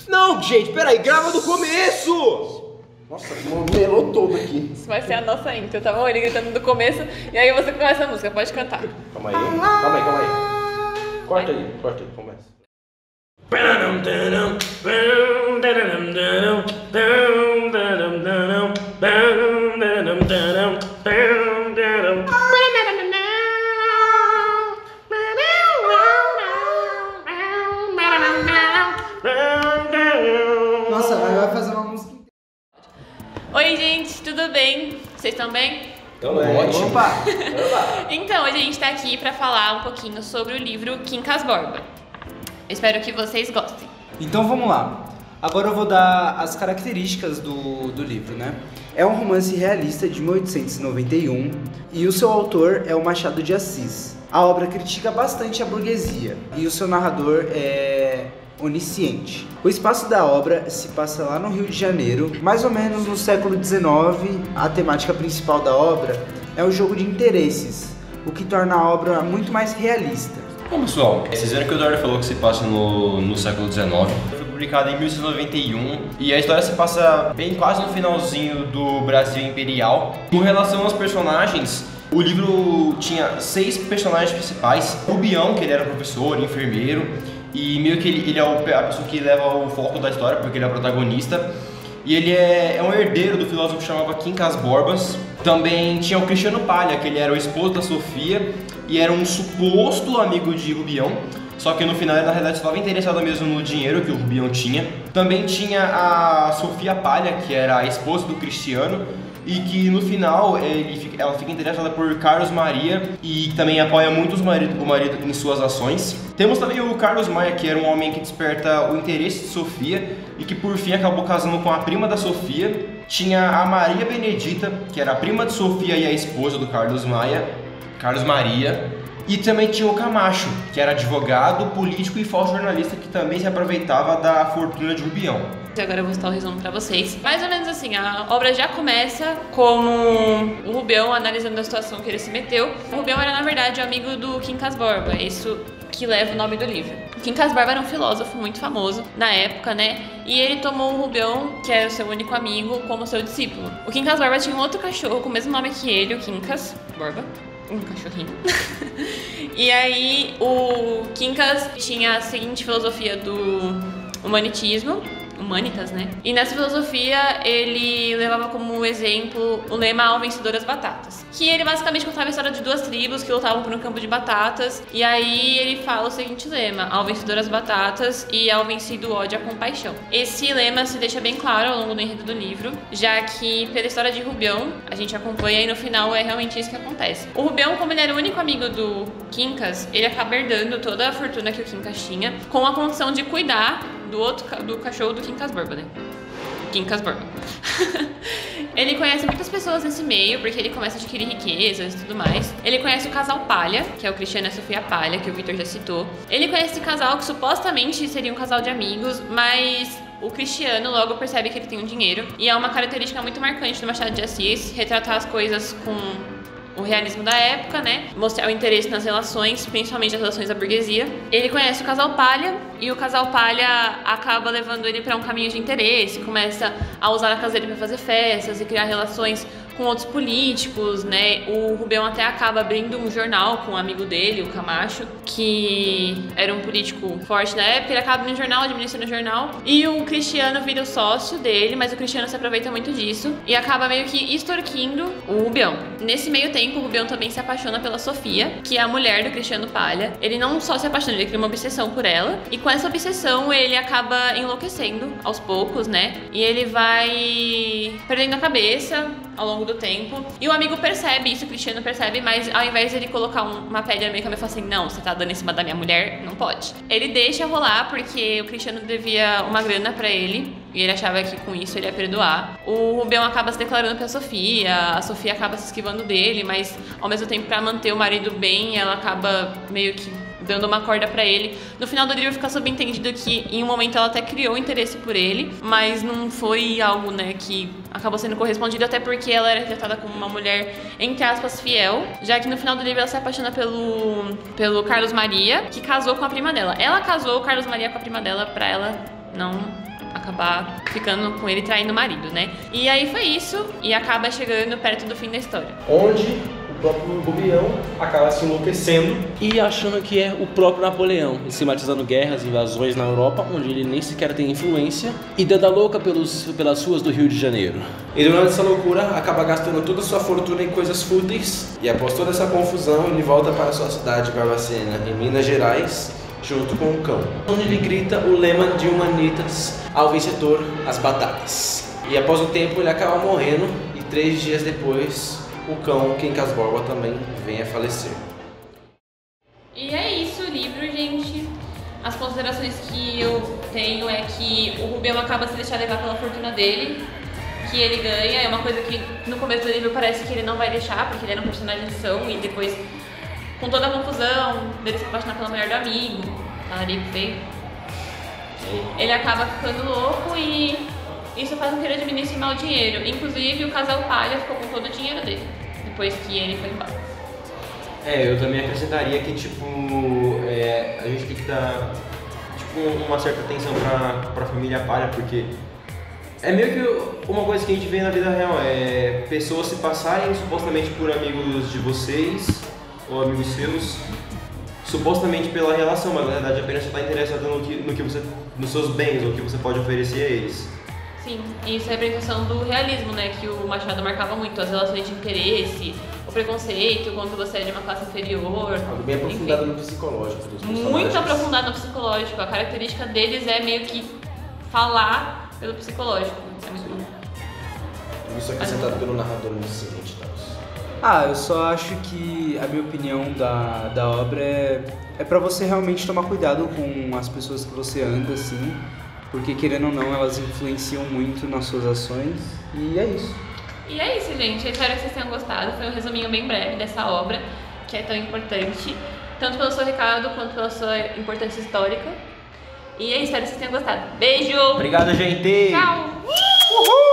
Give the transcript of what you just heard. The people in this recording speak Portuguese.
Não, gente, peraí, grava do começo! Nossa, melou todo aqui. Isso vai ser a nossa intro, tá bom? Ele gritando do começo e aí você começa a música, pode cantar. Calma aí. Corta aí, começa. Nossa, vai fazer uma música. Oi, gente, tudo bem? Vocês estão bem? Então ótimo. Opa! Então, hoje a gente tá aqui pra falar um pouquinho sobre o livro Quincas Borba. Eu espero que vocês gostem. Então vamos lá. Agora eu vou dar as características do livro, né? É um romance realista de 1891 e o seu autor é o Machado de Assis. A obra critica bastante a burguesia e o seu narrador é onisciente. O espaço da obra se passa lá no Rio de Janeiro, mais ou menos no século XIX. A temática principal da obra é o jogo de interesses, o que torna a obra muito mais realista. Bom, pessoal, vocês viram que o Eduardo falou que se passa no século XIX. Foi publicado em 1891 e a história se passa bem quase no finalzinho do Brasil Imperial. Com relação aos personagens, o livro tinha 6 personagens principais. Rubião, que ele era professor, enfermeiro, e meio que ele é a pessoa que leva o foco da história, porque ele é o protagonista. E ele é um herdeiro do filósofo que chamava Quincas Borbas. Também tinha o Cristiano Palha, que ele era o esposo da Sofia e era um suposto amigo de Rubião, só que no final ele na realidade estava interessado mesmo no dinheiro que o Rubião tinha. Também tinha a Sofia Palha, que era a esposa do Cristiano, e que no final ela fica interessada por Carlos Maria e também apoia muito o marido em suas ações. Temos também o Carlos Maia, que era um homem que desperta o interesse de Sofia e que por fim acabou casando com a prima da Sofia. Tinha a Maria Benedita, que era a prima de Sofia e a esposa do Carlos Maria. E também tinha o Camacho, que era advogado, político e falso jornalista que também se aproveitava da fortuna de Rubião. Agora eu vou citar o resumo pra vocês. Mais ou menos assim, a obra já começa como o Rubião analisando a situação que ele se meteu. O Rubião era, na verdade, amigo do Quincas Borba, isso que leva o nome do livro. Quincas Borba era um filósofo muito famoso na época, né? E ele tomou o Rubião, que era o seu único amigo, como seu discípulo. O Quincas Borba tinha um outro cachorro com o mesmo nome que ele, o Quincas Borba. Um cachorrinho. E aí o Quincas tinha a seguinte filosofia do humanitas, né? E nessa filosofia ele levava como exemplo o lema "Ao vencedor as batatas", que ele basicamente contava a história de 2 tribos que lutavam por um campo de batatas. E aí ele fala o seguinte lema: "Ao vencedor as batatas e ao vencido ódio a compaixão". Esse lema se deixa bem claro ao longo do enredo do livro, já que pela história de Rubião a gente acompanha e no final é realmente isso que acontece. O Rubião, como ele era o único amigo do Quincas, ele acaba herdando toda a fortuna que o Quincas tinha, com a condição de cuidar do cachorro do Quincas Borba, né? Quincas Borba. Ele conhece muitas pessoas nesse meio, porque ele começa a adquirir riquezas e tudo mais. Ele conhece o casal Palha, que é o Cristiano e a Sofia Palha, que o Victor já citou. Ele conhece esse casal que supostamente seria um casal de amigos, mas o Cristiano logo percebe que ele tem um dinheiro. E é uma característica muito marcante do Machado de Assis, retratar as coisas com o realismo da época, né? Mostrar o interesse nas relações, principalmente as relações da burguesia. Ele conhece o casal Palha e o casal Palha acaba levando ele para um caminho de interesse, começa a usar a casa dele para fazer festas e criar relações com outros políticos, né? O Rubião até acaba abrindo um jornal com um amigo dele, o Camacho, que era um político forte na época. Ele acaba abrindo um jornal, administrando o jornal, e o Cristiano vira o sócio dele, mas o Cristiano se aproveita muito disso e acaba meio que extorquindo o Rubião. Nesse meio tempo, o Rubião também se apaixona pela Sofia, que é a mulher do Cristiano Palha. Ele não só se apaixona, ele cria uma obsessão por ela, e com essa obsessão ele acaba enlouquecendo aos poucos, né? E ele vai perdendo a cabeça ao longo do tempo. E o amigo percebe isso, o Cristiano percebe, mas ao invés de ele colocar uma pedra meio que ele fala assim: "Não, você tá dando em cima da minha mulher, não pode". Ele deixa rolar porque o Cristiano devia uma grana pra ele e ele achava que com isso ele ia perdoar. O Rubião acaba se declarando pra Sofia, a Sofia acaba se esquivando dele, mas ao mesmo tempo, pra manter o marido bem, ela acaba meio que dando uma corda pra ele. No final do livro fica subentendido que em um momento ela até criou interesse por ele, mas não foi algo, né, que acabou sendo correspondido, até porque ela era tratada como uma mulher, entre aspas, fiel, já que no final do livro ela se apaixona pelo Carlos Maria, que casou com a prima dela. Ela casou o Carlos Maria com a prima dela pra ela não acabar ficando com ele, traindo o marido, né? E aí foi isso, e acaba chegando perto do fim da história. Onde o próprio Rubião acaba se enlouquecendo E achando que é o próprio Napoleão, sistematizando guerras, invasões na Europa, onde ele nem sequer tem influência, e dando a louca pelas ruas do Rio de Janeiro. e durante essa loucura acaba gastando toda a sua fortuna em coisas fúteis e após toda essa confusão ele volta para sua cidade Barbacena, em Minas Gerais, junto com o cão, onde ele grita o lema de Humanitas ao vencedor, as batatas. E após um tempo ele acaba morrendo e 3 dias depois o cão Quincas Borba também vem a falecer. E é isso o livro, gente. As considerações que eu tenho é que o Rubião acaba se deixando levar pela fortuna dele, que ele ganha. É uma coisa que no começo do livro parece que ele não vai deixar, porque ele era um personagem de ação, e depois, com toda a confusão dele se apaixonar pela mulher do amigo, talarico feio, ele acaba ficando louco e isso faz com que ele administre mal o dinheiro. Inclusive, o casal Palha ficou com todo o dinheiro dele, depois que ele foi embora. Eu também acrescentaria que, tipo, a gente tem que dar, tipo, uma certa atenção pra família Palha, porque é meio que uma coisa que a gente vê na vida real, pessoas se passarem supostamente por amigos de vocês, ou amigos seus, supostamente pela relação, mas na verdade apenas você está interessado no que você, nos seus bens, ou o que você pode oferecer a eles. Sim, isso é a representação do realismo, né, que o Machado marcava muito, as relações de interesse, o preconceito, quando você é de uma classe inferior. Algo bem aprofundado enfim. no psicológico dos personagens. Muito aprofundado no psicológico, a característica deles é meio que falar pelo psicológico, é muito bom. Isso acrescentado pelo narrador no seguinte, Eu só acho que a minha opinião da obra é pra você realmente tomar cuidado com as pessoas que você anda, assim, porque querendo ou não, elas influenciam muito nas suas ações, e é isso. E é isso, gente. Eu espero que vocês tenham gostado. Foi um resuminho bem breve dessa obra, que é tão importante, tanto pelo seu recado quanto pela sua importância histórica. E é isso, espero que vocês tenham gostado. Beijo! Obrigado, gente! Tchau! Uhul!